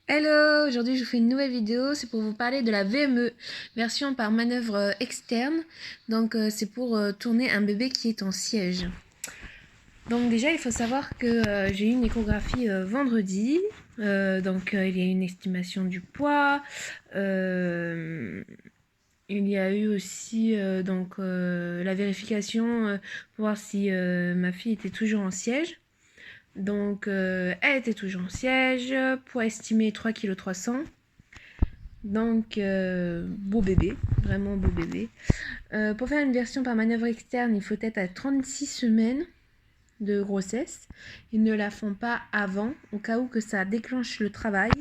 Hello, aujourd'hui je vous fais une nouvelle vidéo, c'est pour vous parler de la VME, version par manœuvre externe. Donc c'est pour tourner un bébé qui est en siège. Donc déjà il faut savoir que j'ai eu une échographie vendredi, il y a une estimation du poids, il y a eu aussi la vérification pour voir si ma fille était toujours en siège. Donc, elle était toujours en siège, poids estimé 3,3 kg. Donc, beau bébé, vraiment beau bébé. Pour faire une version par manœuvre externe, il faut être à 36 semaines de grossesse. Ils ne la font pas avant, au cas où que ça déclenche le travail.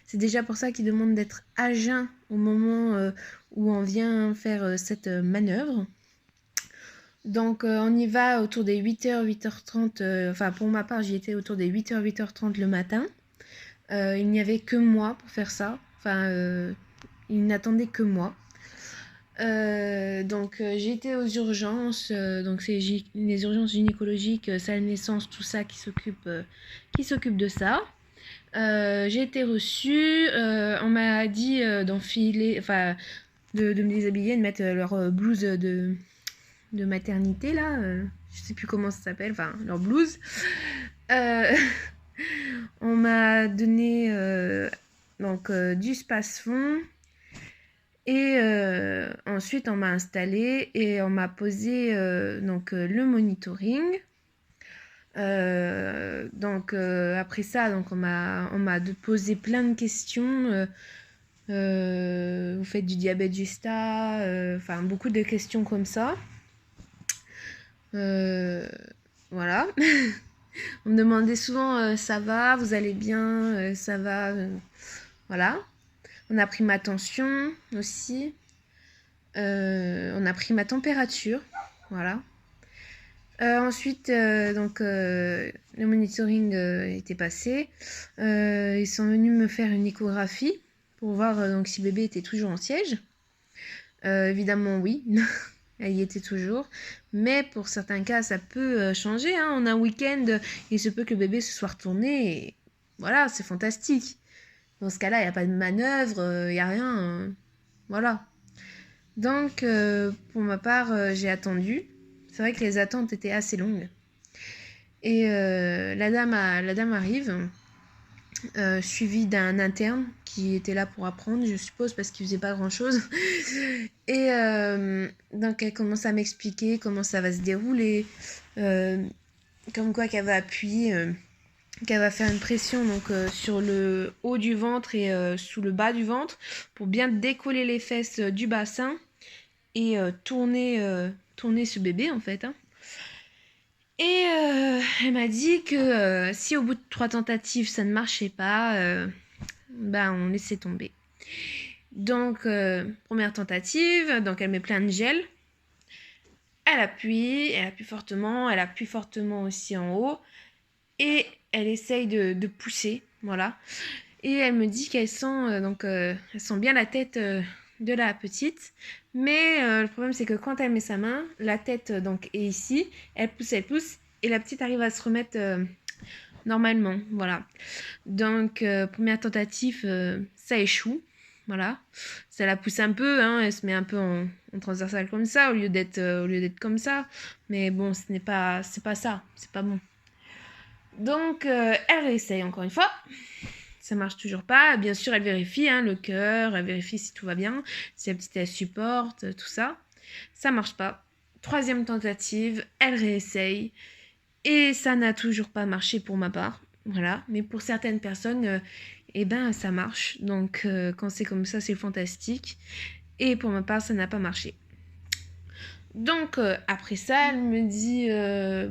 C'est déjà pour ça qu'ils demandent d'être à jeun au moment où on vient faire cette manœuvre. Donc on y va autour des 8h, 8h30, enfin pour ma part j'y étais autour des 8h, 8h30 le matin. Il n'y avait que moi pour faire ça, il n'attendait que moi. J'ai été aux urgences, donc c'est les urgences gynécologiques, salle naissance, tout ça qui s'occupe de ça. J'ai été reçue, on m'a dit d'enfiler, de me déshabiller, de mettre leur blouse de maternité là, je sais plus comment ça s'appelle, enfin leur blouse. Euh, on m'a donné du Spasfon et ensuite on m'a installé et on m'a posé le monitoring. Après ça, on m'a posé plein de questions. Vous faites du diabète Gesta, beaucoup de questions comme ça. Voilà. On me demandait souvent ça va, vous allez bien, ça va, voilà. On a pris ma tension aussi. On a pris ma température, voilà. Ensuite, le monitoring était passé. Ils sont venus me faire une échographie pour voir si bébé était toujours en siège. Évidemment, oui. Elle y était toujours. Mais pour certains cas, ça peut changer. Hein. En un week-end, il se peut que le bébé se soit retourné. Et voilà, c'est fantastique. Dans ce cas-là, il n'y a pas de manœuvre, il n'y a rien. Voilà. Donc, pour ma part, j'ai attendu. C'est vrai que les attentes étaient assez longues. Et la dame arrive, suivie d'un interne qui était là pour apprendre, je suppose, parce qu'il faisait pas grand-chose. Et donc, elle commence à m'expliquer comment ça va se dérouler, comme quoi qu'elle va appuyer, qu'elle va faire une pression sur le haut du ventre et sous le bas du ventre pour bien décoller les fesses du bassin et tourner ce bébé en fait. Hein. Et elle m'a dit que si au bout de 3 tentatives ça ne marchait pas, on laissait tomber. Donc première tentative, donc elle met plein de gel. Elle appuie fortement aussi en haut. Et elle essaye de pousser, voilà. Et elle me dit qu'elle sent, elle sent bien la tête de la petite. Mais le problème, c'est que quand elle met sa main, la tête est ici. Elle pousse. Et la petite arrive à se remettre normalement, voilà. Donc, première tentative, ça échoue. Voilà. Ça la pousse un peu, hein, elle se met un peu en transversale comme ça, au lieu d'être comme ça. Mais bon, c'est pas ça, c'est pas bon. Donc, elle réessaye encore une fois. Ça marche toujours pas. Bien sûr, elle vérifie le cœur, elle vérifie si tout va bien, si la petite elle supporte, tout ça. Ça marche pas. Troisième tentative, elle réessaye. Et ça n'a toujours pas marché pour ma part. Voilà. Mais pour certaines personnes, ça marche. Donc, quand c'est comme ça, c'est fantastique. Et pour ma part, ça n'a pas marché. Donc après ça, elle me dit ça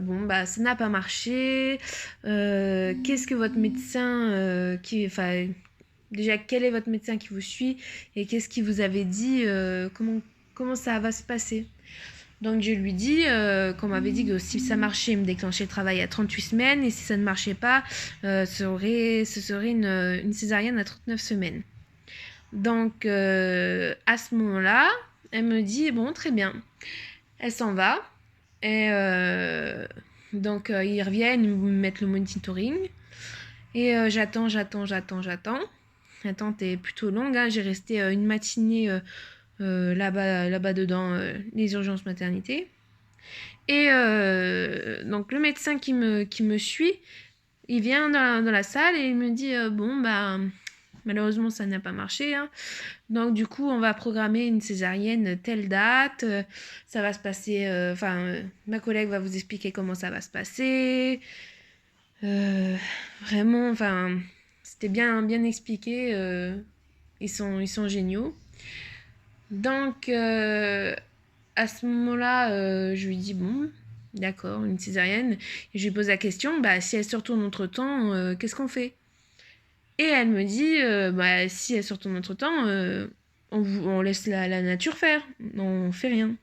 n'a pas marché. Qu'est-ce que votre médecin déjà quel est votre médecin qui vous suit et qu'est-ce qu'il vous avait dit comment ça va se passer. Donc je lui dis qu'on m'avait dit que si ça marchait, il me déclenchait le travail à 38 semaines et si ça ne marchait pas, ce serait une césarienne à 39 semaines. Donc à ce moment-là, elle me dit bon très bien. Elle s'en va. Et ils reviennent, ils me mettent le monitoring. Et j'attends. l'attente est plutôt longue, hein. J'ai resté une matinée là-bas dedans, les urgences maternité. Et donc le médecin qui me suit, il vient dans la salle et il me dit bon bah malheureusement ça n'a pas marché, hein. Donc du coup on va programmer une césarienne telle date, ça va se passer, ma collègue va vous expliquer comment ça va se passer. Vraiment, enfin c'était bien expliqué, ils sont géniaux. Donc à ce moment-là, je lui dis bon, d'accord, une césarienne. Et je lui pose la question, bah si elle se retourne entre-temps, qu'est-ce qu'on fait? Et elle me dit, bah si elle se retourne entre-temps, on laisse la nature faire, on fait rien.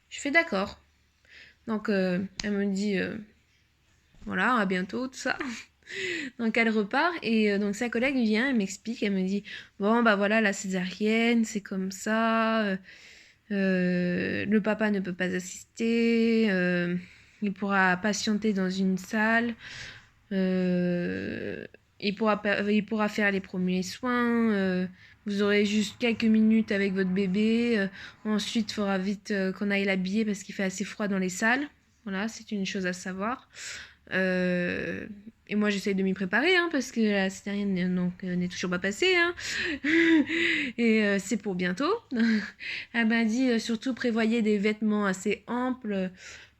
Je fais d'accord. Donc elle me dit, voilà, à bientôt, tout ça. Donc elle repart et donc sa collègue vient, elle m'explique, elle me dit, bon bah voilà, la césarienne, c'est comme ça. Le papa ne peut pas assister, il pourra patienter dans une salle, il pourra faire les premiers soins, vous aurez juste quelques minutes avec votre bébé, ensuite il faudra vite qu'on aille l'habiller parce qu'il fait assez froid dans les salles. Voilà, c'est une chose à savoir. Et moi j'essaye de m'y préparer, hein, parce que la césarienne n'est toujours pas passée, hein. Et c'est pour bientôt. Elle m'a dit surtout prévoyez des vêtements assez amples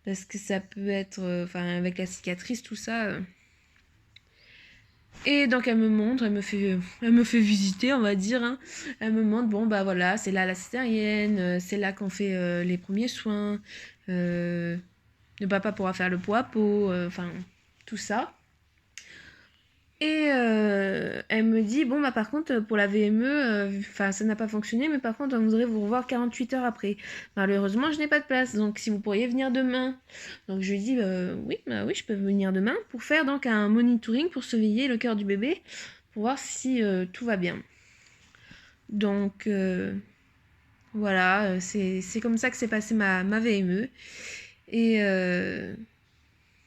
parce que ça peut être, avec la cicatrice, tout ça. Et donc elle me montre, elle me fait visiter, on va dire, hein. Elle me montre, bon bah voilà, c'est là la césarienne, c'est là qu'on fait les premiers soins. Le papa pourra faire le pot à pot, tout ça. Et elle me dit, bon bah par contre pour la VME, ça n'a pas fonctionné, mais par contre on voudrait vous revoir 48 heures après. Malheureusement je n'ai pas de place, donc si vous pourriez venir demain. Donc je lui dis, oui, je peux venir demain pour faire donc un monitoring pour surveiller le cœur du bébé, pour voir si tout va bien. Donc voilà, c'est comme ça que s'est passée ma VME. Et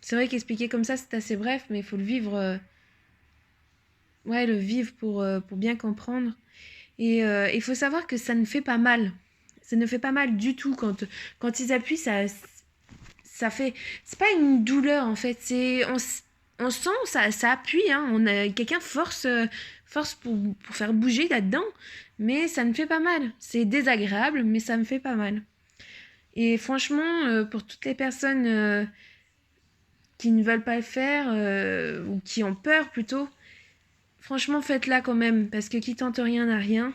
c'est vrai qu'expliquer comme ça c'est assez bref, mais il faut le vivre. Le vivre pour bien comprendre. Et il faut savoir que ça ne fait pas mal. Ça ne fait pas mal du tout. Quand ils appuient, ça fait... C'est pas une douleur, en fait. On sent, ça appuie. Hein. Quelqu'un force pour faire bouger là-dedans. Mais ça ne fait pas mal. C'est désagréable, mais ça me fait pas mal. Et franchement, pour toutes les personnes qui ne veulent pas le faire, ou qui ont peur plutôt, franchement, faites-la quand même, parce que qui tente rien n'a rien.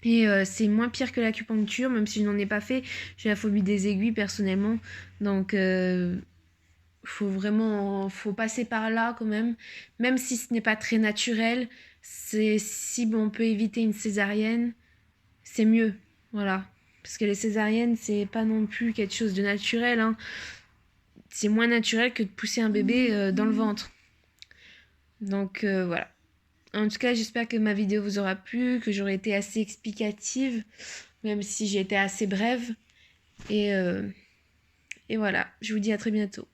Et c'est moins pire que l'acupuncture, même si je n'en ai pas fait. J'ai la phobie des aiguilles, personnellement. Donc, faut passer par là quand même. Même si ce n'est pas très naturel, si on peut éviter une césarienne, c'est mieux. Voilà. Parce que les césariennes, c'est pas non plus quelque chose de naturel, hein. C'est moins naturel que de pousser un bébé dans le ventre. Donc, voilà. En tout cas, j'espère que ma vidéo vous aura plu, que j'aurai été assez explicative, même si j'ai été assez brève. Et voilà, je vous dis à très bientôt.